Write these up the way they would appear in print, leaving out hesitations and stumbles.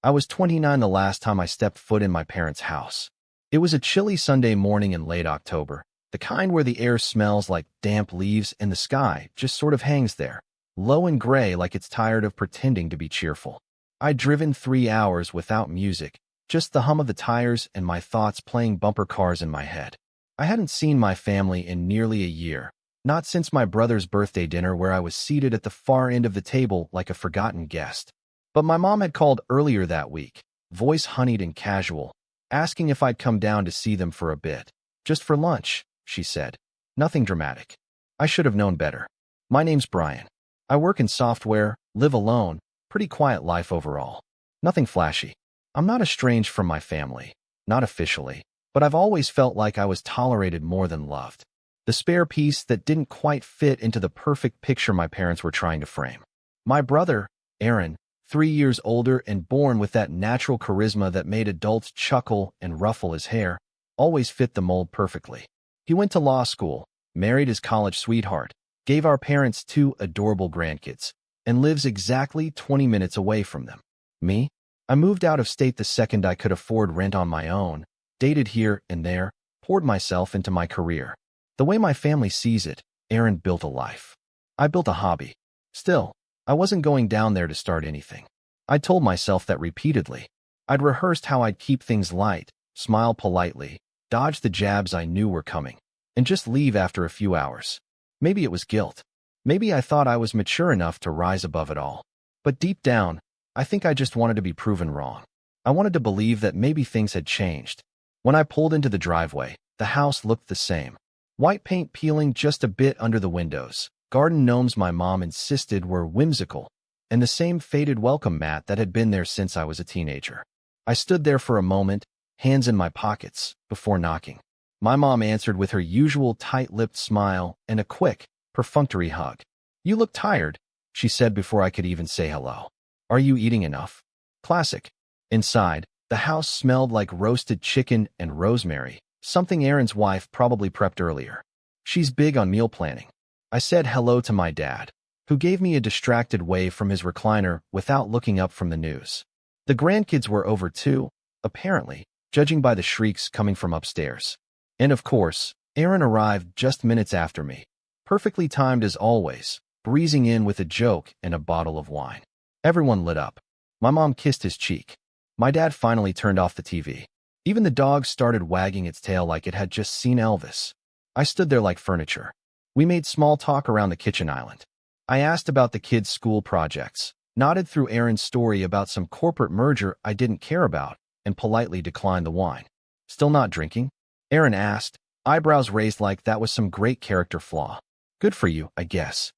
I was 29 the last time I stepped foot in my parents' house. It was a chilly Sunday morning in late October, the kind where the air smells like damp leaves and the sky just sort of hangs there, low and gray like it's tired of pretending to be cheerful. I'd driven 3 hours without music, just the hum of the tires and my thoughts playing bumper cars in my head. I hadn't seen my family in nearly a year, not since my brother's birthday dinner where I was seated at the far end of the table like a forgotten guest. But my mom had called earlier that week, voice honeyed and casual, asking if I'd come down to see them for a bit. Just for lunch, she said. Nothing dramatic. I should have known better. My name's Brian. I work in software, live alone, pretty quiet life overall. Nothing flashy. I'm not estranged from my family, not officially, but I've always felt like I was tolerated more than loved. The spare piece that didn't quite fit into the perfect picture my parents were trying to frame. My brother, Aaron, 3 years older and born with that natural charisma that made adults chuckle and ruffle his hair, always fit the mold perfectly. He went to law school, married his college sweetheart, gave our parents 2 adorable grandkids, and lives exactly 20 minutes away from them. Me? I moved out of state the second I could afford rent on my own, dated here and there, poured myself into my career. The way my family sees it, Aaron built a life. I built a hobby. Still, I wasn't going down there to start anything. I told myself that repeatedly. I'd rehearsed how I'd keep things light, smile politely, dodge the jabs I knew were coming, and just leave after a few hours. Maybe it was guilt. Maybe I thought I was mature enough to rise above it all. But deep down, I think I just wanted to be proven wrong. I wanted to believe that maybe things had changed. When I pulled into the driveway, the house looked the same. White paint peeling just a bit under the windows, garden gnomes my mom insisted were whimsical, and the same faded welcome mat that had been there since I was a teenager. I stood there for a moment, hands in my pockets, before knocking. My mom answered with her usual tight-lipped smile and a quick, perfunctory hug. "You look tired," she said before I could even say hello. "Are you eating enough?" Classic. Inside, the house smelled like roasted chicken and rosemary, something Aaron's wife probably prepped earlier. She's big on meal planning. I said hello to my dad, who gave me a distracted wave from his recliner without looking up from the news. The grandkids were over too, apparently, judging by the shrieks coming from upstairs. And of course, Aaron arrived just minutes after me, perfectly timed as always, breezing in with a joke and a bottle of wine. Everyone lit up. My mom kissed his cheek. My dad finally turned off the TV. Even the dog started wagging its tail like it had just seen Elvis. I stood there like furniture. We made small talk around the kitchen island. I asked about the kids' school projects, nodded through Aaron's story about some corporate merger I didn't care about, and politely declined the wine. "Still not drinking?" Aaron asked, eyebrows raised like that was some great character flaw. "Good for you, I guess."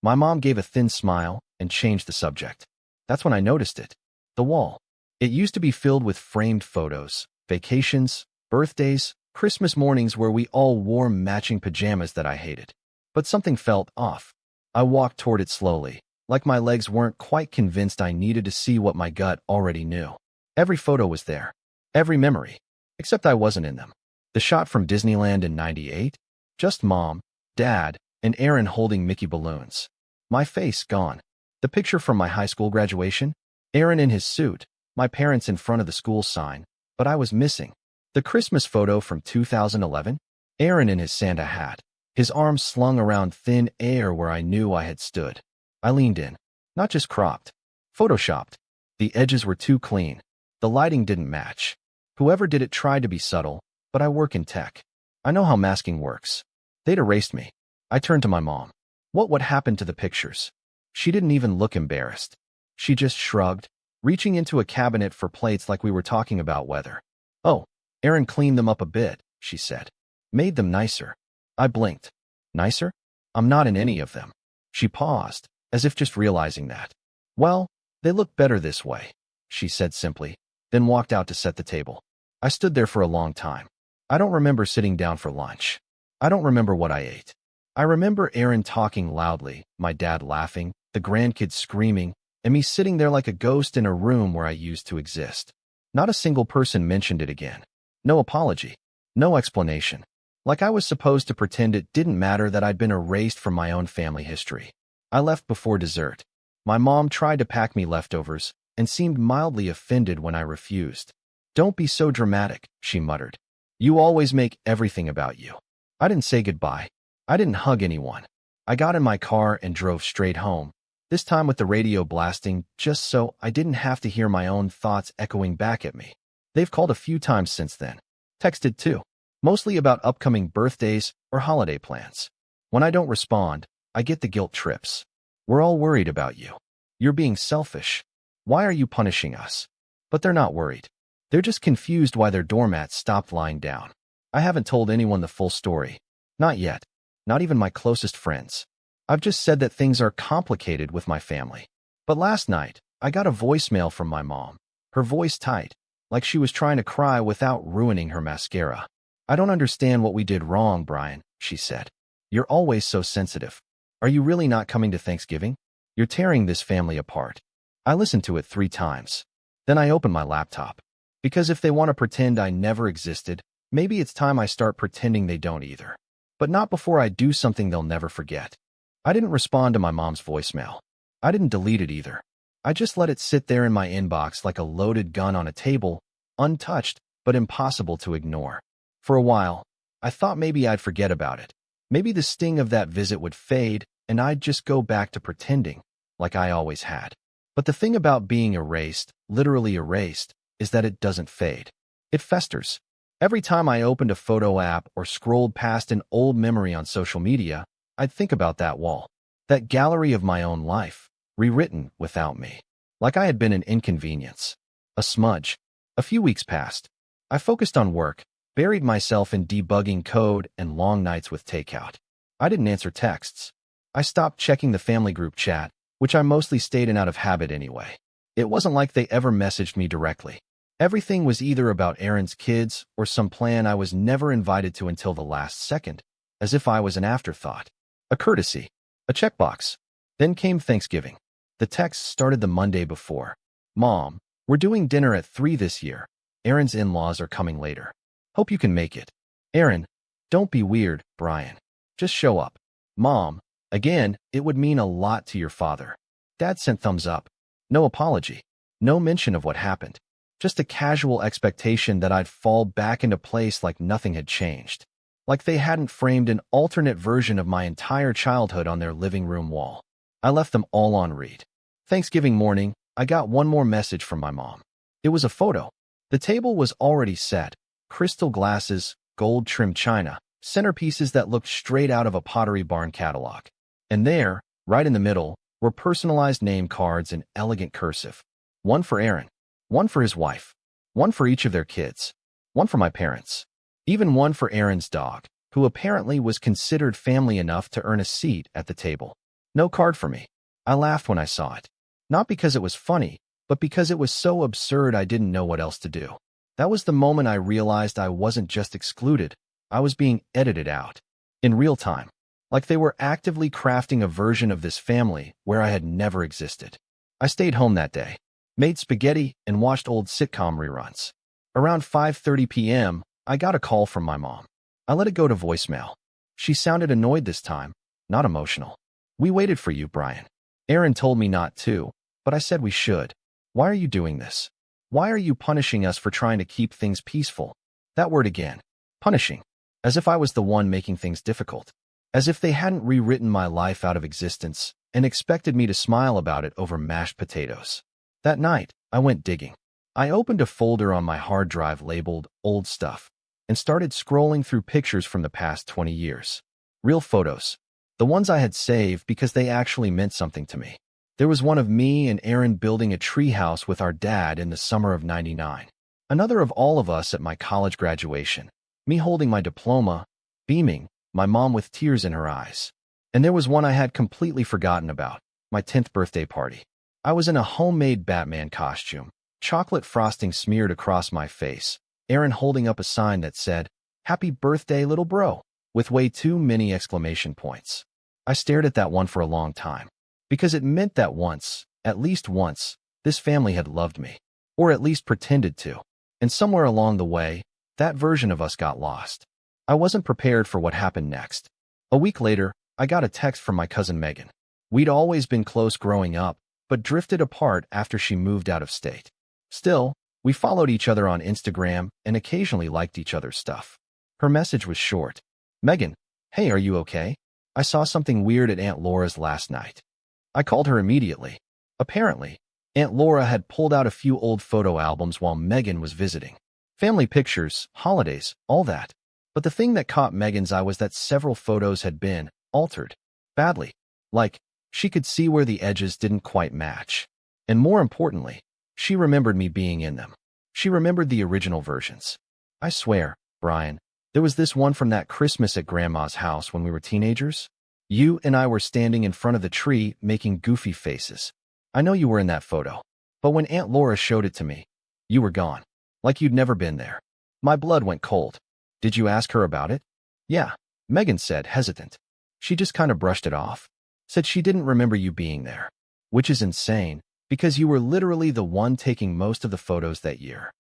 My mom gave a thin smile and changed the subject. That's when I noticed it. The wall. It used to be filled with framed photos, vacations, birthdays, Christmas mornings where we all wore matching pajamas that I hated. But something felt off. I walked toward it slowly, like my legs weren't quite convinced I needed to see what my gut already knew. Every photo was there. Every memory. Except I wasn't in them. The shot from Disneyland in '98? Just mom, dad, and Aaron holding Mickey balloons. My face gone. The picture from my high school graduation? Aaron in his suit, my parents in front of the school sign, but I was missing. The Christmas photo from 2011? Aaron in his Santa hat, his arms slung around thin air where I knew I had stood. I leaned in. Not just cropped. Photoshopped. The edges were too clean. The lighting didn't match. Whoever did it tried to be subtle, but I work in tech. I know how masking works. They'd erased me. I turned to my mom. What would happen to the pictures? She didn't even look embarrassed. She just shrugged, reaching into a cabinet for plates like we were talking about weather. "Oh, Aaron cleaned them up a bit," she said. "Made them nicer." I blinked. "Nicer? I'm not in any of them." She paused, as if just realizing that. "Well, they look better this way," she said simply, then walked out to set the table. I stood there for a long time. I don't remember sitting down for lunch. I don't remember what I ate. I remember Aaron talking loudly, my dad laughing, the grandkids screaming, and me sitting there like a ghost in a room where I used to exist. Not a single person mentioned it again. No apology. No explanation. Like I was supposed to pretend it didn't matter that I'd been erased from my own family history. I left before dessert. My mom tried to pack me leftovers, and seemed mildly offended when I refused. "Don't be so dramatic," she muttered. "You always make everything about you." I didn't say goodbye. I didn't hug anyone. I got in my car and drove straight home, this time with the radio blasting just so I didn't have to hear my own thoughts echoing back at me. They've called a few times since then. Texted too. Mostly about upcoming birthdays or holiday plans. When I don't respond, I get the guilt trips. "We're all worried about you. You're being selfish. Why are you punishing us?" But they're not worried. They're just confused why their doormat stopped lying down. I haven't told anyone the full story. Not yet. Not even my closest friends. I've just said that things are complicated with my family. But last night, I got a voicemail from my mom. Her voice tight, like she was trying to cry without ruining her mascara. "I don't understand what we did wrong, Brian," she said. "You're always so sensitive. Are you really not coming to Thanksgiving? You're tearing this family apart." I listened to it 3 times. Then I opened my laptop. Because if they want to pretend I never existed, maybe it's time I start pretending they don't either. But not before I do something they'll never forget. I didn't respond to my mom's voicemail. I didn't delete it either. I just let it sit there in my inbox like a loaded gun on a table, untouched, but impossible to ignore. For a while, I thought maybe I'd forget about it. Maybe the sting of that visit would fade, and I'd just go back to pretending, like I always had. But the thing about being erased, literally erased, is that it doesn't fade. It festers. Every time I opened a photo app or scrolled past an old memory on social media, I'd think about that wall, that gallery of my own life, rewritten without me. Like I had been an inconvenience, a smudge. A few weeks passed. I focused on work, buried myself in debugging code and long nights with takeout. I didn't answer texts. I stopped checking the family group chat, which I mostly stayed in out of habit anyway. It wasn't like they ever messaged me directly. Everything was either about Aaron's kids or some plan I was never invited to until the last second, as if I was an afterthought. A courtesy. A checkbox. Then came Thanksgiving. The texts started the Monday before. "Mom, we're doing dinner at 3 this year. Aaron's in-laws are coming later. Hope you can make it. Aaron, don't be weird, Brian. Just show up. Mom, again, it would mean a lot to your father." Dad sent thumbs up. No apology. No mention of what happened. Just a casual expectation that I'd fall back into place like nothing had changed. Like they hadn't framed an alternate version of my entire childhood on their living room wall. I left them all on read. Thanksgiving morning, I got one more message from my mom. It was a photo. The table was already set. Crystal glasses, gold-trimmed china, centerpieces that looked straight out of a Pottery Barn catalog. And there, right in the middle, were personalized name cards in elegant cursive. One for Aaron. One for his wife. One for each of their kids. One for my parents. Even one for Aaron's dog, who apparently was considered family enough to earn a seat at the table. No card for me. I laughed when I saw it. Not because it was funny, but because it was so absurd I didn't know what else to do. That was the moment I realized I wasn't just excluded, I was being edited out. In real time. Like they were actively crafting a version of this family where I had never existed. I stayed home that day, made spaghetti, and watched old sitcom reruns. Around 5:30 p.m., I got a call from my mom. I let it go to voicemail. She sounded annoyed this time, not emotional. "We waited for you, Brian. Aaron told me not to, but I said we should. Why are you doing this? Why are you punishing us for trying to keep things peaceful?" That word again. Punishing. As if I was the one making things difficult. As if they hadn't rewritten my life out of existence and expected me to smile about it over mashed potatoes. That night, I went digging. I opened a folder on my hard drive labeled Old Stuff and started scrolling through pictures from the past 20 years. Real photos. The ones I had saved because they actually meant something to me. There was one of me and Aaron building a treehouse with our dad in the summer of '99. Another of all of us at my college graduation. Me holding my diploma, beaming, my mom with tears in her eyes. And there was one I had completely forgotten about, my 10th birthday party. I was in a homemade Batman costume, chocolate frosting smeared across my face, Aaron holding up a sign that said, "Happy birthday, little bro," with way too many exclamation points. I stared at that one for a long time, because it meant that once, at least once, this family had loved me, or at least pretended to. And somewhere along the way, that version of us got lost. I wasn't prepared for what happened next. A week later, I got a text from my cousin Megan. We'd always been close growing up, but drifted apart after she moved out of state. Still, we followed each other on Instagram and occasionally liked each other's stuff. Her message was short. Megan, hey, are you okay? I saw something weird at Aunt Laura's last night. I called her immediately. Apparently, Aunt Laura had pulled out a few old photo albums while Megan was visiting. Family pictures, holidays, all that. But the thing that caught Megan's eye was that several photos had been altered. Badly. Like, she could see where the edges didn't quite match. And more importantly, she remembered me being in them. She remembered the original versions. I swear, Brian, there was this one from that Christmas at Grandma's house when we were teenagers. You and I were standing in front of the tree making goofy faces. I know you were in that photo. But when Aunt Laura showed it to me, you were gone. Like you'd never been there. My blood went cold. Did you ask her about it? Yeah, Megan said, hesitant. She just kind of brushed it off. Said she didn't remember you being there. Which is insane, because you were literally the one taking most of the photos that year.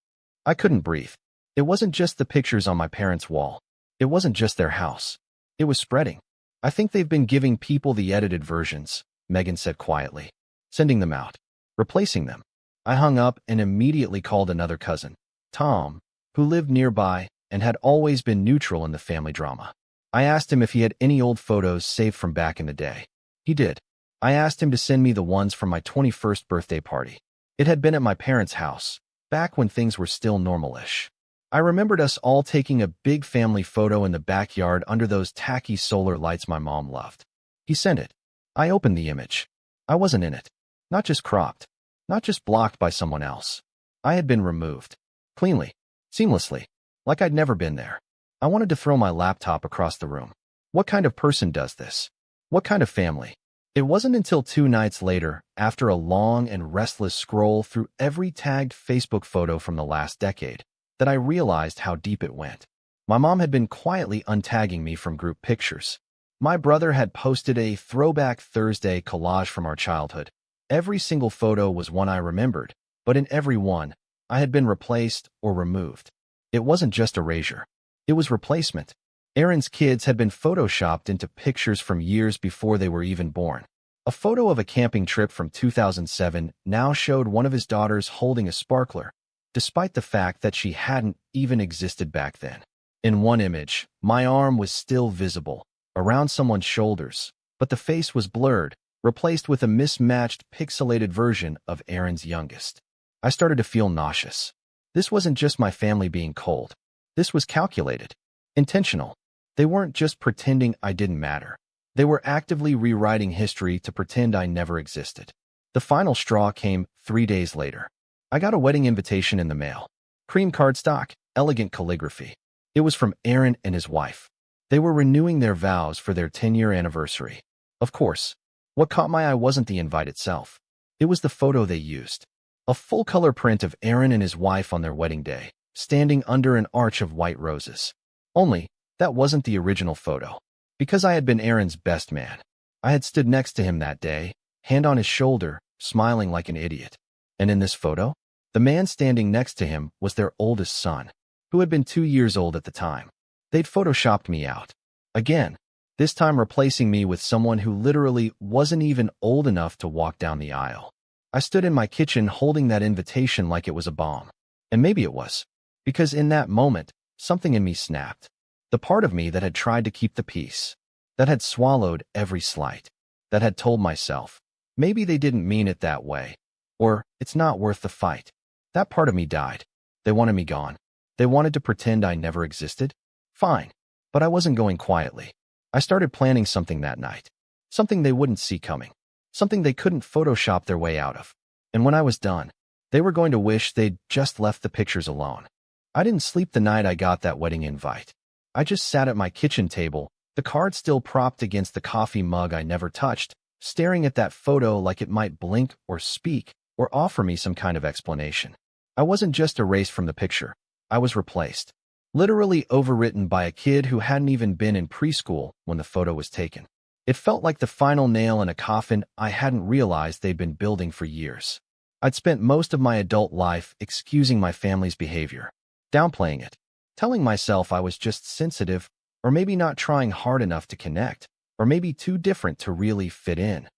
I couldn't breathe. It wasn't just the pictures on my parents' wall. It wasn't just their house. It was spreading. I think they've been giving people the edited versions, Megan said quietly. Sending them out. Replacing them. I hung up and immediately called another cousin, Tom, who lived nearby and had always been neutral in the family drama. I asked him if he had any old photos saved from back in the day. He did. I asked him to send me the ones from my 21st birthday party. It had been at my parents' house, back when things were still normal-ish. I remembered us all taking a big family photo in the backyard under those tacky solar lights my mom loved. He sent it. I opened the image. I wasn't in it. Not just cropped. Not just blocked by someone else. I had been removed. Cleanly. Seamlessly. Like I'd never been there. I wanted to throw my laptop across the room. What kind of person does this? What kind of family? It wasn't until 2 nights later, after a long and restless scroll through every tagged Facebook photo from the last decade, that I realized how deep it went. My mom had been quietly untagging me from group pictures. My brother had posted a Throwback Thursday collage from our childhood. Every single photo was one I remembered, but in every one, I had been replaced or removed. It wasn't just erasure. It was replacement. Aaron's kids had been photoshopped into pictures from years before they were even born. A photo of a camping trip from 2007 now showed one of his daughters holding a sparkler, despite the fact that she hadn't even existed back then. In one image, my arm was still visible, around someone's shoulders, but the face was blurred, replaced with a mismatched, pixelated version of Aaron's youngest. I started to feel nauseous. This wasn't just my family being cold. This was calculated. Intentional. They weren't just pretending I didn't matter. They were actively rewriting history to pretend I never existed. The final straw came 3 days later. I got a wedding invitation in the mail. Cream cardstock, elegant calligraphy. It was from Aaron and his wife. They were renewing their vows for their 10-year anniversary. Of course, what caught my eye wasn't the invite itself. It was the photo they used. A full-color print of Aaron and his wife on their wedding day, standing under an arch of white roses. Only, that wasn't the original photo. Because I had been Aaron's best man. I had stood next to him that day, hand on his shoulder, smiling like an idiot. And in this photo, the man standing next to him was their oldest son, who had been 2 years old at the time. They'd photoshopped me out. Again, this time replacing me with someone who literally wasn't even old enough to walk down the aisle. I stood in my kitchen holding that invitation like it was a bomb. And maybe it was. Because in that moment, something in me snapped. The part of me that had tried to keep the peace. That had swallowed every slight. That had told myself, maybe they didn't mean it that way. Or, it's not worth the fight. That part of me died. They wanted me gone. They wanted to pretend I never existed. Fine. But I wasn't going quietly. I started planning something that night. Something they wouldn't see coming. Something they couldn't Photoshop their way out of. And when I was done, they were going to wish they'd just left the pictures alone. I didn't sleep the night I got that wedding invite. I just sat at my kitchen table, the card still propped against the coffee mug I never touched, staring at that photo like it might blink or speak or offer me some kind of explanation. I wasn't just erased from the picture. I was replaced. Literally overwritten by a kid who hadn't even been in preschool when the photo was taken. It felt like the final nail in a coffin I hadn't realized they'd been building for years. I'd spent most of my adult life excusing my family's behavior, downplaying it, telling myself I was just sensitive, or maybe not trying hard enough to connect, or maybe too different to really fit in.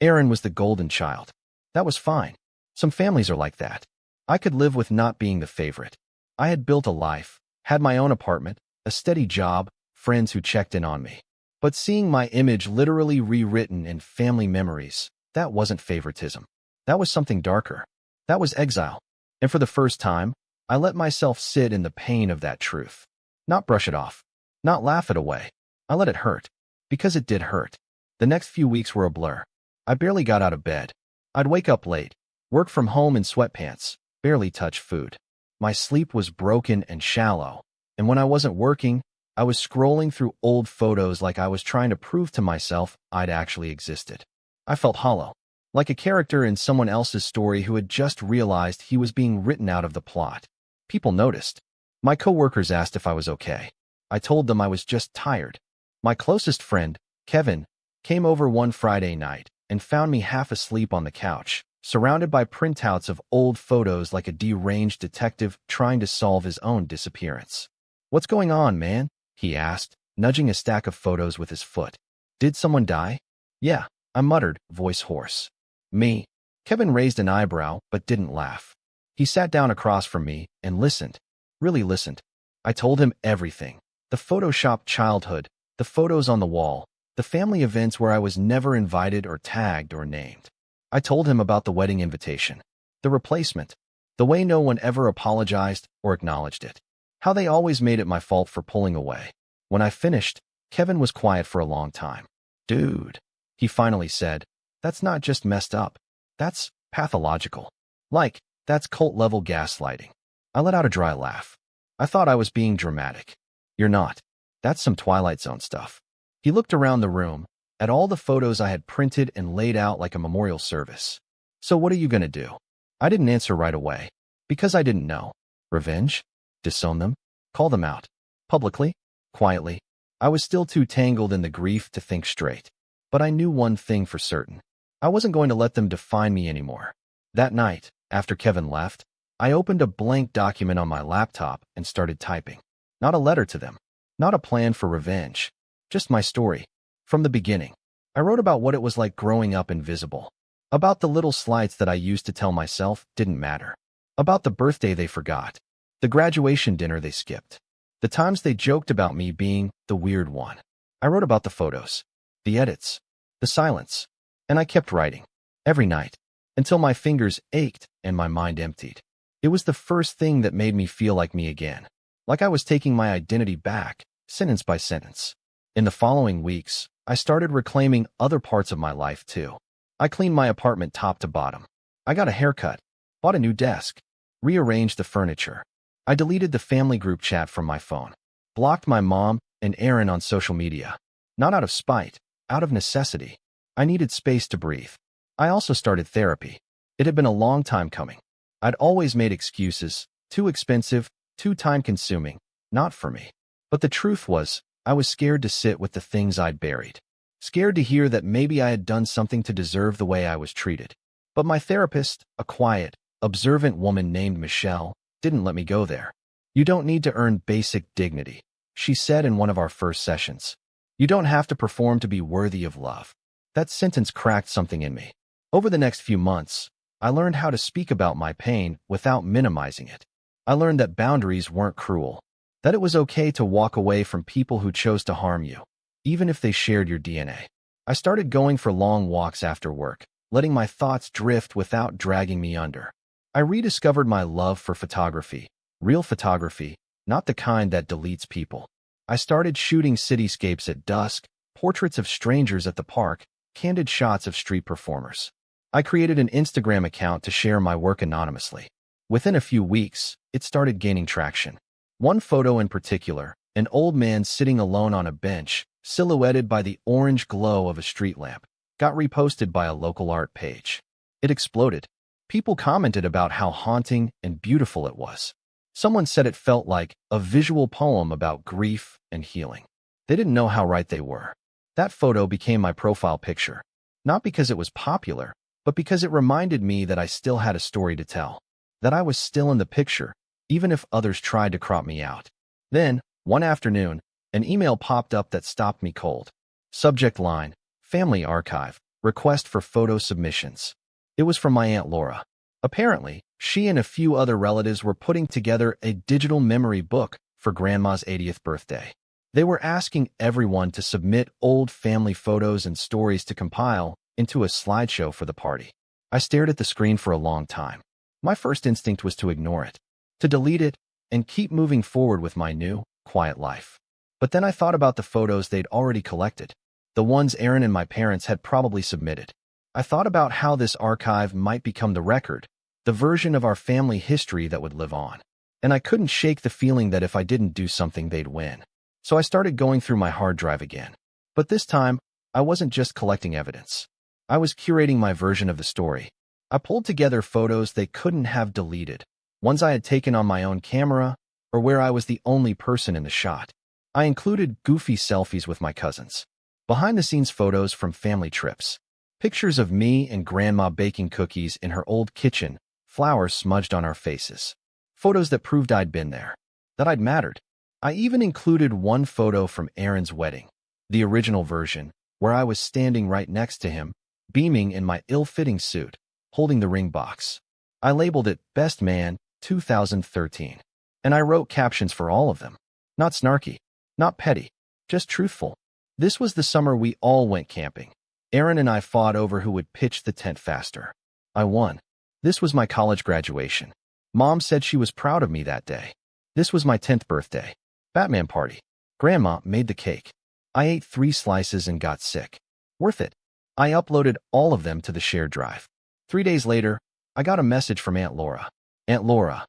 Aaron was the golden child. That was fine. Some families are like that. I could live with not being the favorite. I had built a life, had my own apartment, a steady job, friends who checked in on me. But seeing my image literally rewritten in family memories, that wasn't favoritism. That was something darker. That was exile. And for the first time, I let myself sit in the pain of that truth. Not brush it off. Not laugh it away. I let it hurt. Because it did hurt. The next few weeks were a blur. I barely got out of bed. I'd wake up late, work from home in sweatpants, barely touch food. My sleep was broken and shallow. And when I wasn't working, I was scrolling through old photos like I was trying to prove to myself I'd actually existed. I felt hollow, like a character in someone else's story who had just realized he was being written out of the plot. People noticed. My coworkers asked if I was okay. I told them I was just tired. My closest friend, Kevin, came over one Friday night and found me half asleep on the couch, surrounded by printouts of old photos like a deranged detective trying to solve his own disappearance. "What's going on, man?" he asked, nudging a stack of photos with his foot. "Did someone die?" "Yeah," I muttered, voice hoarse. "Me?" Kevin raised an eyebrow but didn't laugh. He sat down across from me and listened. Really listened. I told him everything. The photoshopped childhood, the photos on the wall, the family events where I was never invited or tagged or named. I told him about the wedding invitation, the replacement, the way no one ever apologized or acknowledged it, how they always made it my fault for pulling away. When I finished, Kevin was quiet for a long time. "Dude," he finally said, "that's not just messed up. That's pathological. Like, that's cult-level gaslighting." I let out a dry laugh. I thought I was being dramatic. "You're not. That's some Twilight Zone stuff." He looked around the room, at all the photos I had printed and laid out like a memorial service. "So what are you gonna do?" I didn't answer right away, because I didn't know. Revenge? Disown them? Call them out? Publicly? Quietly? I was still too tangled in the grief to think straight. But I knew one thing for certain. I wasn't going to let them define me anymore. That night, after Kevin left, I opened a blank document on my laptop and started typing. Not a letter to them. Not a plan for revenge. Just my story. From the beginning. I wrote about what it was like growing up invisible. About the little slights that I used to tell myself didn't matter. About the birthday they forgot. The graduation dinner they skipped. The times they joked about me being the weird one. I wrote about the photos. The edits. The silence. And I kept writing. Every night. Until my fingers ached and my mind emptied. It was the first thing that made me feel like me again. Like I was taking my identity back, sentence by sentence. In the following weeks, I started reclaiming other parts of my life too. I cleaned my apartment top to bottom. I got a haircut, bought a new desk, rearranged the furniture. I deleted the family group chat from my phone, blocked my mom and Aaron on social media. Not out of spite, out of necessity. I needed space to breathe. I also started therapy. It had been a long time coming. I'd always made excuses, too expensive, too time-consuming, not for me. But the truth was, I was scared to sit with the things I'd buried. Scared to hear that maybe I had done something to deserve the way I was treated. But my therapist, a quiet, observant woman named Michelle, didn't let me go there. "You don't need to earn basic dignity," she said in one of our first sessions. "You don't have to perform to be worthy of love." That sentence cracked something in me. Over the next few months, I learned how to speak about my pain without minimizing it. I learned that boundaries weren't cruel, that it was okay to walk away from people who chose to harm you, even if they shared your DNA. I started going for long walks after work, letting my thoughts drift without dragging me under. I rediscovered my love for photography, real photography, not the kind that deletes people. I started shooting cityscapes at dusk, portraits of strangers at the park, candid shots of street performers. I created an Instagram account to share my work anonymously. Within a few weeks, it started gaining traction. One photo in particular, an old man sitting alone on a bench, silhouetted by the orange glow of a street lamp, got reposted by a local art page. It exploded. People commented about how haunting and beautiful it was. Someone said it felt like a visual poem about grief and healing. They didn't know how right they were. That photo became my profile picture, not because it was popular, but because it reminded me that I still had a story to tell, that I was still in the picture, even if others tried to crop me out. Then, one afternoon, an email popped up that stopped me cold. Subject line, Family Archive, request for photo submissions. It was from my Aunt Laura. Apparently, she and a few other relatives were putting together a digital memory book for Grandma's 80th birthday. They were asking everyone to submit old family photos and stories to compile into a slideshow for the party. I stared at the screen for a long time. My first instinct was to ignore it, to delete it, and keep moving forward with my new, quiet life. But then I thought about the photos they'd already collected, the ones Aaron and my parents had probably submitted. I thought about how this archive might become the record, the version of our family history that would live on. And I couldn't shake the feeling that if I didn't do something, they'd win. So I started going through my hard drive again. But this time, I wasn't just collecting evidence. I was curating my version of the story. I pulled together photos they couldn't have deleted, ones I had taken on my own camera, or where I was the only person in the shot. I included goofy selfies with my cousins, behind-the-scenes photos from family trips, pictures of me and Grandma baking cookies in her old kitchen, flowers smudged on our faces, photos that proved I'd been there, that I'd mattered. I even included one photo from Aaron's wedding, the original version, where I was standing right next to him, beaming in my ill-fitting suit, holding the ring box. I labeled it Best Man 2013, and I wrote captions for all of them. Not snarky, not petty, just truthful. This was the summer we all went camping. Aaron and I fought over who would pitch the tent faster. I won. This was my college graduation. Mom said she was proud of me that day. This was my 10th birthday. Batman party. Grandma made the cake. I ate 3 slices and got sick. Worth it. I uploaded all of them to the shared drive. 3 days later, I got a message from Aunt Laura. Aunt Laura,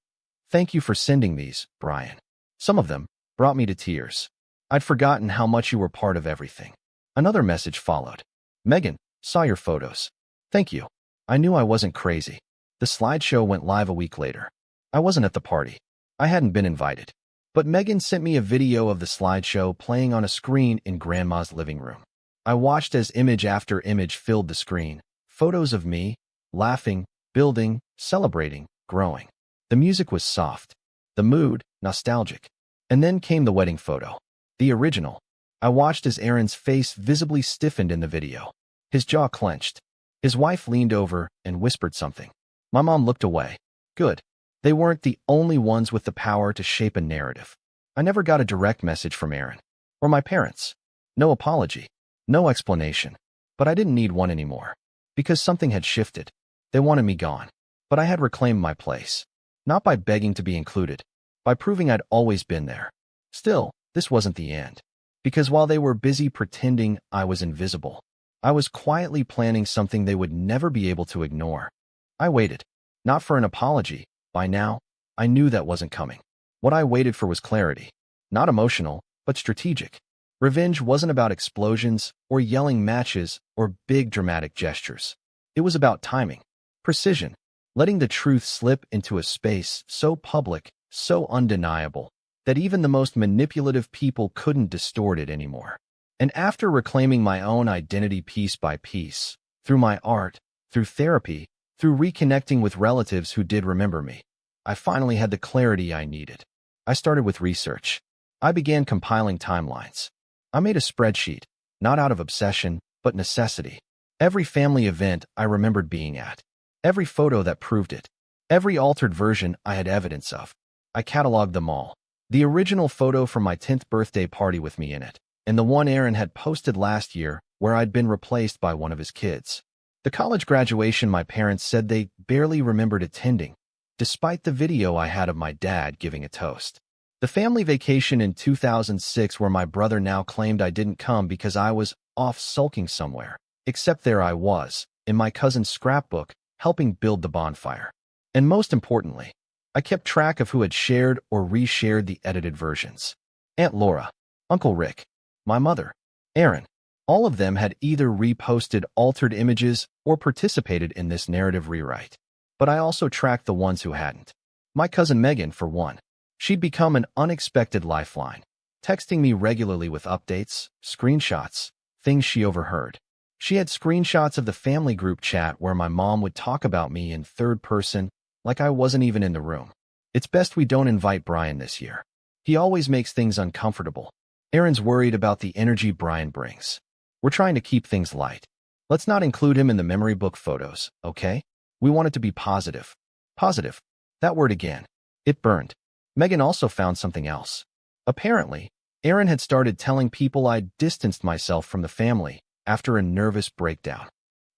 thank you for sending these, Brian. Some of them brought me to tears. I'd forgotten how much you were part of everything. Another message followed. Megan, saw your photos. Thank you. I knew I wasn't crazy. The slideshow went live a week later. I wasn't at the party. I hadn't been invited. But Megan sent me a video of the slideshow playing on a screen in Grandma's living room. I watched as image after image filled the screen. Photos of me, laughing, building, celebrating, growing. The music was soft. The mood, nostalgic. And then came the wedding photo. The original. I watched as Aaron's face visibly stiffened in the video. His jaw clenched. His wife leaned over and whispered something. My mom looked away. Good. They weren't the only ones with the power to shape a narrative. I never got a direct message from Aaron. Or my parents. No apology. No explanation. But I didn't need one anymore. Because something had shifted. They wanted me gone. But I had reclaimed my place. Not by begging to be included. By proving I'd always been there. Still, this wasn't the end. Because while they were busy pretending I was invisible, I was quietly planning something they would never be able to ignore. I waited. Not for an apology. By now, I knew that wasn't coming. What I waited for was clarity. Not emotional, but strategic. Revenge wasn't about explosions, or yelling matches, or big dramatic gestures. It was about timing. Precision. Letting the truth slip into a space so public, so undeniable, that even the most manipulative people couldn't distort it anymore. And after reclaiming my own identity piece by piece, through my art, through therapy, through reconnecting with relatives who did remember me, I finally had the clarity I needed. I started with research. I began compiling timelines. I made a spreadsheet, not out of obsession, but necessity. Every family event I remembered being at. Every photo that proved it. Every altered version I had evidence of. I cataloged them all. The original photo from my 10th birthday party with me in it, and the one Aaron had posted last year where I'd been replaced by one of his kids. The college graduation my parents said they barely remembered attending, despite the video I had of my dad giving a toast. The family vacation in 2006 where my brother now claimed I didn't come because I was off sulking somewhere, except there I was, in my cousin's scrapbook, helping build the bonfire. And most importantly, I kept track of who had shared or reshared the edited versions. Aunt Laura, Uncle Rick, my mother, Aaron. All of them had either reposted altered images or participated in this narrative rewrite. But I also tracked the ones who hadn't. My cousin Megan, for one. She'd become an unexpected lifeline, texting me regularly with updates, screenshots, things she overheard. She had screenshots of the family group chat where my mom would talk about me in third person, like I wasn't even in the room. It's best we don't invite Brian this year. He always makes things uncomfortable. Aaron's worried about the energy Brian brings. We're trying to keep things light. Let's not include him in the memory book photos, okay? We wanted to be positive. Positive. That word again. It burned. Megan also found something else. Apparently, Aaron had started telling people I'd distanced myself from the family after a nervous breakdown.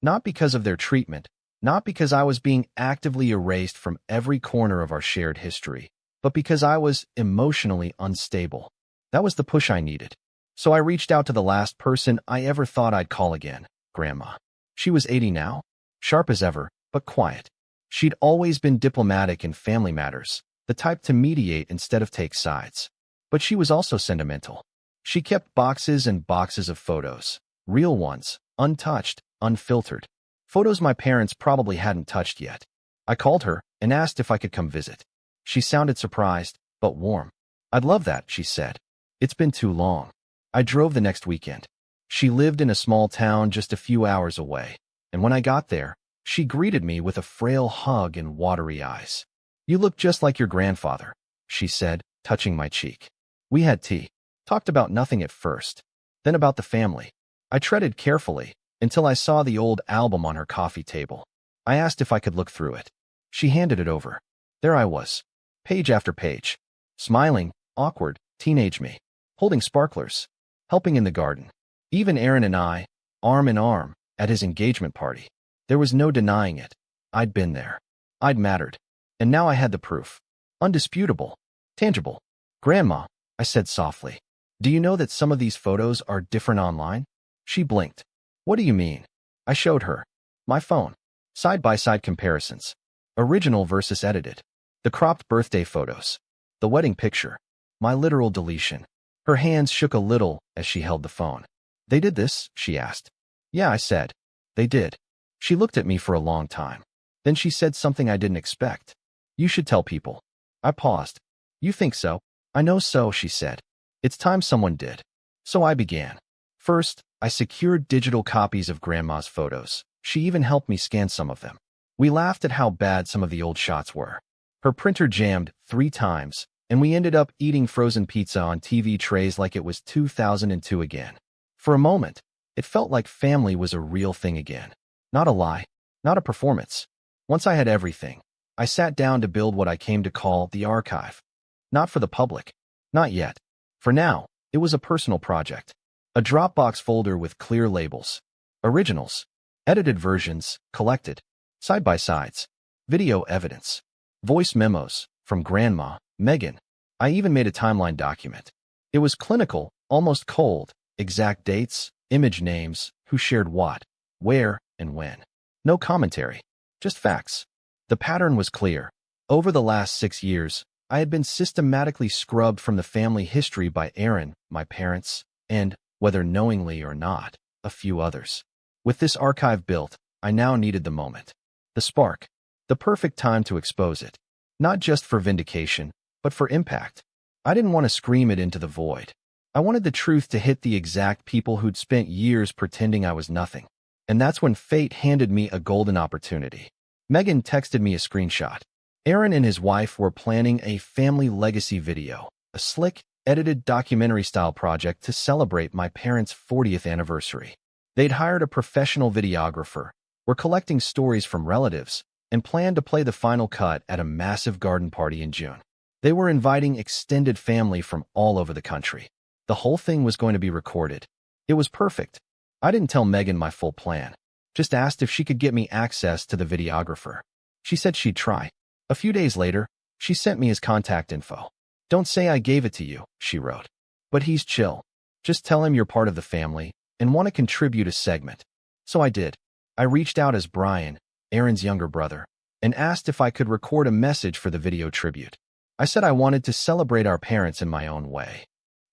Not because of their treatment, not because I was being actively erased from every corner of our shared history, but because I was emotionally unstable. That was the push I needed. So I reached out to the last person I ever thought I'd call again, Grandma. She was 80 now, sharp as ever, but quiet. She'd always been diplomatic in family matters, the type to mediate instead of take sides. But she was also sentimental. She kept boxes and boxes of photos, real ones, untouched, unfiltered. Photos my parents probably hadn't touched yet. I called her and asked if I could come visit. She sounded surprised, but warm. I'd love that, she said. It's been too long. I drove the next weekend. She lived in a small town just a few hours away, and when I got there, she greeted me with a frail hug and watery eyes. You look just like your grandfather, she said, touching my cheek. We had tea, talked about nothing at first, then about the family. I treaded carefully until I saw the old album on her coffee table. I asked if I could look through it. She handed it over. There I was, page after page, smiling, awkward, teenage me, holding sparklers, helping in the garden. Even Aaron and I, arm in arm, at his engagement party. There was no denying it. I'd been there. I'd mattered. And now I had the proof. Undisputable. Tangible. Grandma, I said softly, do you know that some of these photos are different online? She blinked. What do you mean? I showed her. My phone. Side-by-side comparisons. Original versus edited. The cropped birthday photos. The wedding picture. My literal deletion. Her hands shook a little as she held the phone. They did this? She asked. Yeah, I said. They did. She looked at me for a long time. Then she said something I didn't expect. You should tell people. I paused. You think so? I know so, she said. It's time someone did. So I began. First, I secured digital copies of Grandma's photos. She even helped me scan some of them. We laughed at how bad some of the old shots were. Her printer jammed 3 times, and we ended up eating frozen pizza on TV trays like it was 2002 again. For a moment, it felt like family was a real thing again. Not a lie, not a performance. Once I had everything, I sat down to build what I came to call the archive. Not for the public. Not yet. For now, it was a personal project. A Dropbox folder with clear labels. Originals. Edited versions, collected. Side-by-sides. Video evidence. Voice memos, from Grandma, Megan. I even made a timeline document. It was clinical, almost cold. Exact dates, image names, who shared what, where, and when. No commentary. Just facts. The pattern was clear. Over the last 6 years, I had been systematically scrubbed from the family history by Aaron, my parents, and, whether knowingly or not, a few others. With this archive built, I now needed the moment. The spark. The perfect time to expose it. Not just for vindication, but for impact. I didn't want to scream it into the void. I wanted the truth to hit the exact people who'd spent years pretending I was nothing. And that's when fate handed me a golden opportunity. Megan texted me a screenshot. Aaron and his wife were planning a family legacy video, a slick, edited documentary-style project to celebrate my parents' 40th anniversary. They'd hired a professional videographer, were collecting stories from relatives, and planned to play the final cut at a massive garden party in June. They were inviting extended family from all over the country. The whole thing was going to be recorded. It was perfect. I didn't tell Megan my full plan. Just asked if she could get me access to the videographer. She said she'd try. A few days later, she sent me his contact info. Don't say I gave it to you, she wrote. But he's chill. Just tell him you're part of the family and want to contribute a segment. So I did. I reached out as Brian, Aaron's younger brother, and asked if I could record a message for the video tribute. I said I wanted to celebrate our parents in my own way.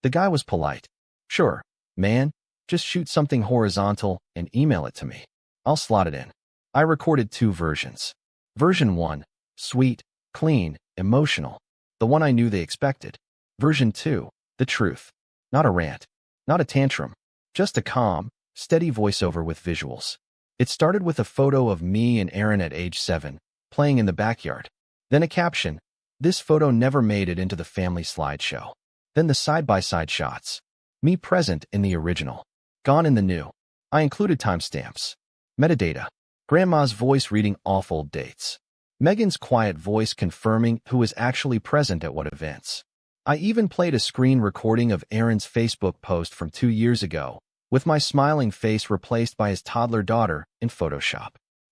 The guy was polite. Sure, man, just shoot something horizontal and email it to me. I'll slot it in. I recorded 2 versions. Version 1, sweet, clean, emotional. The one I knew they expected. Version 2, the truth. Not a rant. Not a tantrum. Just a calm, steady voiceover with visuals. It started with a photo of me and Aaron at age 7, playing in the backyard. Then a caption. This photo never made it into the family slideshow. Then the side-by-side shots. Me present in the original. Gone in the new. I included timestamps. Metadata. Grandma's voice reading off old dates. Megan's quiet voice confirming who was actually present at what events. I even played a screen recording of Aaron's Facebook post from 2 years ago, with my smiling face replaced by his toddler daughter in Photoshop.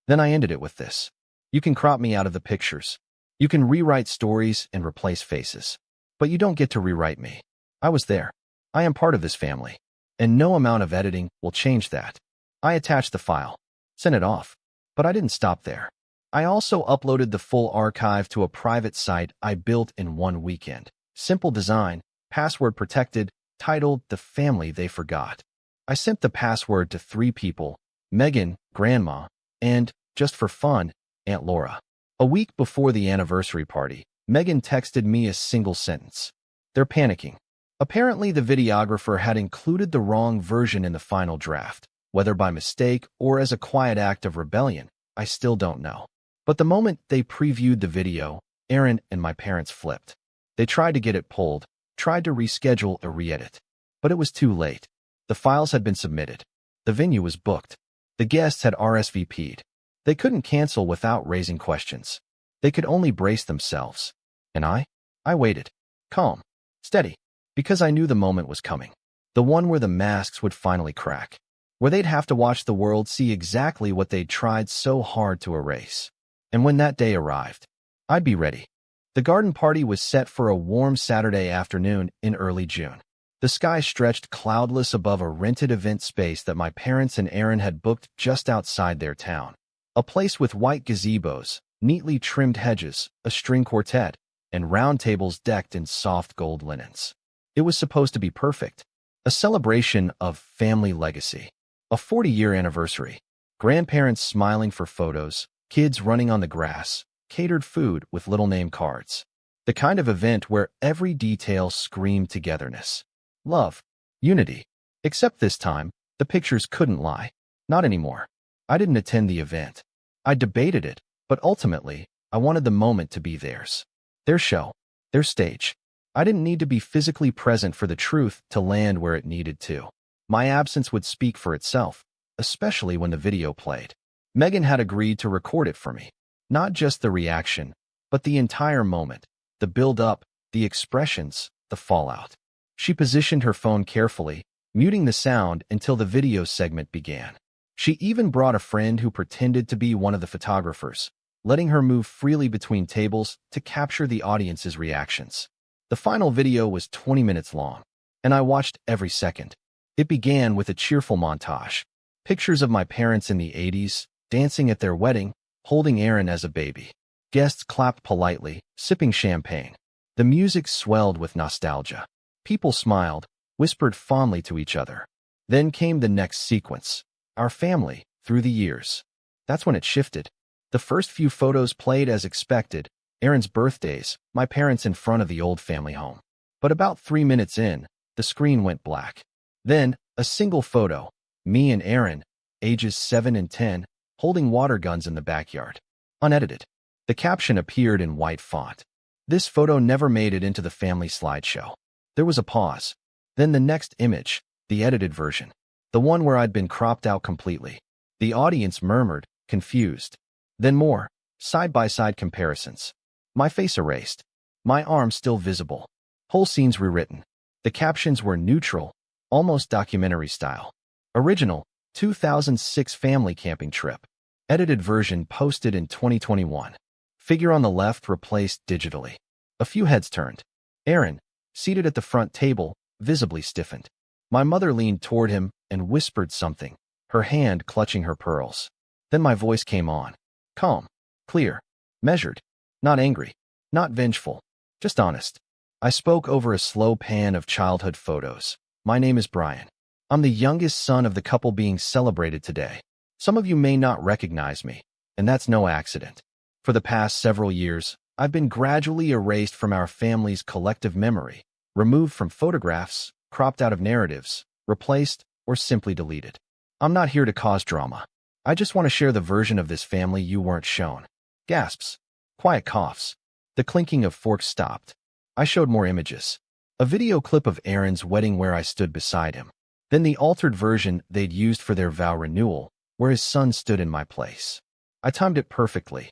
Then I ended it with this. You can crop me out of the pictures. You can rewrite stories and replace faces. But you don't get to rewrite me. I was there. I am part of this family. And no amount of editing will change that. I attached the file. Sent it off. But I didn't stop there. I also uploaded the full archive to a private site I built in one weekend. Simple design, password protected, titled The Family They Forgot. I sent the password to 3 people, Megan, Grandma, and, just for fun, Aunt Laura. A week before the anniversary party, Megan texted me a single sentence. They're panicking. Apparently, the videographer had included the wrong version in the final draft. Whether by mistake or as a quiet act of rebellion, I still don't know. But the moment they previewed the video, Aaron and my parents flipped. They tried to get it pulled, tried to reschedule a re-edit. But it was too late. The files had been submitted. The venue was booked. The guests had RSVP'd. They couldn't cancel without raising questions. They could only brace themselves. And I waited. Calm. Steady. Because I knew the moment was coming. The one where the masks would finally crack. Where they'd have to watch the world see exactly what they'd tried so hard to erase. And when that day arrived, I'd be ready. The garden party was set for a warm Saturday afternoon in early June. The sky stretched cloudless above a rented event space that my parents and Aaron had booked just outside their town. A place with white gazebos, neatly trimmed hedges, a string quartet, and round tables decked in soft gold linens. It was supposed to be perfect. A celebration of family legacy. A 40-year anniversary. Grandparents smiling for photos, kids running on the grass, catered food with little name cards. The kind of event where every detail screamed togetherness. Love. Unity. Except this time, the pictures couldn't lie. Not anymore. I didn't attend the event. I debated it, but ultimately, I wanted the moment to be theirs. Their show. Their stage. I didn't need to be physically present for the truth to land where it needed to. My absence would speak for itself, especially when the video played. Megan had agreed to record it for me. Not just the reaction, but the entire moment. The build-up, the expressions, the fallout. She positioned her phone carefully, muting the sound until the video segment began. She even brought a friend who pretended to be one of the photographers, letting her move freely between tables to capture the audience's reactions. The final video was 20 minutes long, and I watched every second. It began with a cheerful montage. Pictures of my parents in the 80s, dancing at their wedding, holding Aaron as a baby. Guests clapped politely, sipping champagne. The music swelled with nostalgia. People smiled, whispered fondly to each other. Then came the next sequence. Our family, through the years. That's when it shifted. The first few photos played as expected. Aaron's birthdays, my parents in front of the old family home. But about 3 minutes in, the screen went black. Then, a single photo. Me and Aaron, ages 7 and 10, holding water guns in the backyard. Unedited. The caption appeared in white font. This photo never made it into the family slideshow. There was a pause. Then the next image, the edited version. The one where I'd been cropped out completely. The audience murmured, confused. Then more, side-by-side comparisons. My face erased. My arm still visible. Whole scenes rewritten. The captions were neutral, almost documentary style. Original, 2006 family camping trip. Edited version posted in 2021. Figure on the left replaced digitally. A few heads turned. Aaron, seated at the front table, visibly stiffened. My mother leaned toward him and whispered something, her hand clutching her pearls. Then my voice came on. Calm, clear, measured, not angry, not vengeful, just honest. I spoke over a slow pan of childhood photos. My name is Brian. I'm the youngest son of the couple being celebrated today. Some of you may not recognize me, and that's no accident. For the past several years, I've been gradually erased from our family's collective memory, removed from photographs, cropped out of narratives, replaced, or simply deleted. I'm not here to cause drama. I just want to share the version of this family you weren't shown. Gasps. Quiet coughs. The clinking of forks stopped. I showed more images. A video clip of Aaron's wedding where I stood beside him. Then the altered version they'd used for their vow renewal, where his son stood in my place. I timed it perfectly.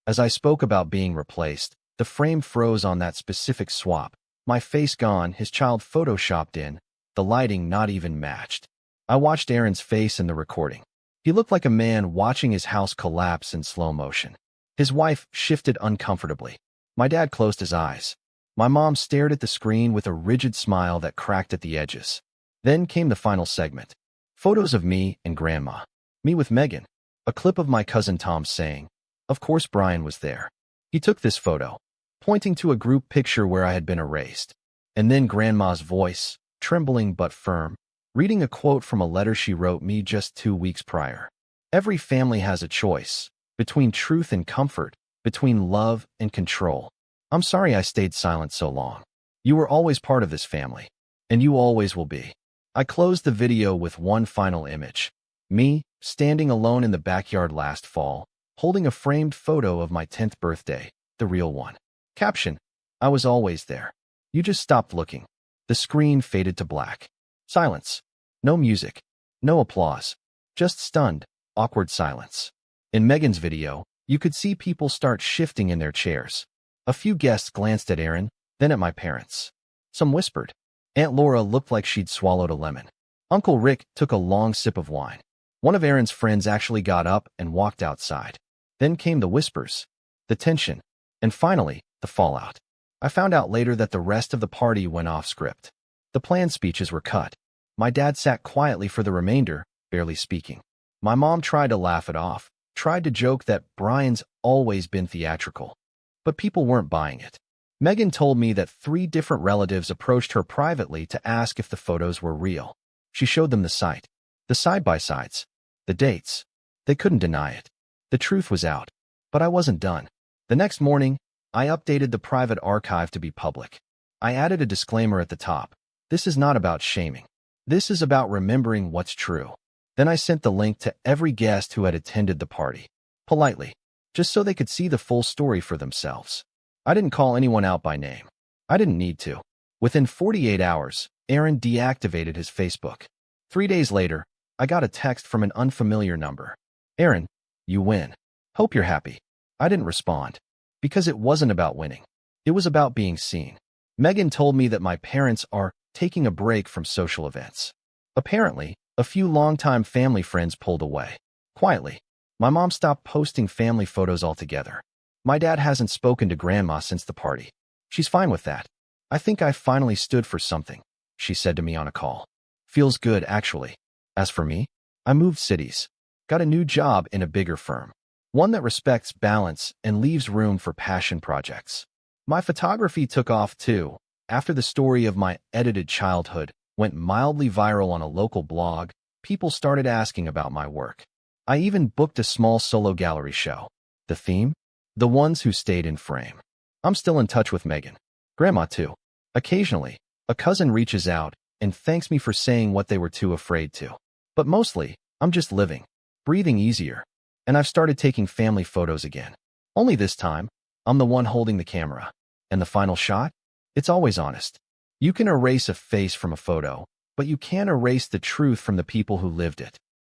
As I spoke about being replaced, the frame froze on that specific swap. My face gone, his child photoshopped in, the lighting not even matched. I watched Aaron's face in the recording. He looked like a man watching his house collapse in slow motion. His wife shifted uncomfortably. My dad closed his eyes. My mom stared at the screen with a rigid smile that cracked at the edges. Then came the final segment. Photos of me and Grandma. Me with Megan. A clip of my cousin Tom saying, "Of course Brian was there." He took this photo, pointing to a group picture where I had been erased. And then Grandma's voice, trembling but firm, reading a quote from a letter she wrote me just 2 weeks prior. Every family has a choice, between truth and comfort, between love and control. I'm sorry I stayed silent so long. You were always part of this family, and you always will be. I closed the video with one final image. Me, standing alone in the backyard last fall, holding a framed photo of my 10th birthday, the real one. Caption: I was always there. You just stopped looking. The screen faded to black. Silence. No music. No applause. Just stunned, awkward silence. In Megan's video, you could see people start shifting in their chairs. A few guests glanced at Aaron, then at my parents. Some whispered. Aunt Laura looked like she'd swallowed a lemon. Uncle Rick took a long sip of wine. One of Aaron's friends actually got up and walked outside. Then came the whispers, the tension, and finally, the fallout. I found out later that the rest of the party went off script. The planned speeches were cut. My dad sat quietly for the remainder, barely speaking. My mom tried to laugh it off, tried to joke that Brian's always been theatrical. But people weren't buying it. Megan told me that 3 different relatives approached her privately to ask if the photos were real. She showed them the site, the side-by-sides, the dates. They couldn't deny it. The truth was out. But I wasn't done. The next morning, I updated the private archive to be public. I added a disclaimer at the top. This is not about shaming. This is about remembering what's true. Then I sent the link to every guest who had attended the party. Politely, just so they could see the full story for themselves. I didn't call anyone out by name. I didn't need to. Within 48 hours, Aaron deactivated his Facebook. 3 days later, I got a text from an unfamiliar number. "Aaron, you win. Hope you're happy." I didn't respond. Because it wasn't about winning. It was about being seen. Megan told me that my parents are taking a break from social events. Apparently, a few longtime family friends pulled away. Quietly, my mom stopped posting family photos altogether. My dad hasn't spoken to Grandma since the party. She's fine with that. "I think I finally stood for something," she said to me on a call. "Feels good, actually." As for me, I moved cities. Got a new job in a bigger firm. One that respects balance and leaves room for passion projects. My photography took off too, after the story of my edited childhood went mildly viral on a local blog. People started asking about my work. I even booked a small solo gallery show. The theme? The ones who stayed in frame. I'm still in touch with Megan. Grandma too. Occasionally, a cousin reaches out and thanks me for saying what they were too afraid to. But mostly, I'm just living, breathing easier. And I've started taking family photos again. Only this time, I'm the one holding the camera. And the final shot? It's always honest. You can erase a face from a photo, but you can't erase the truth from the people who lived it.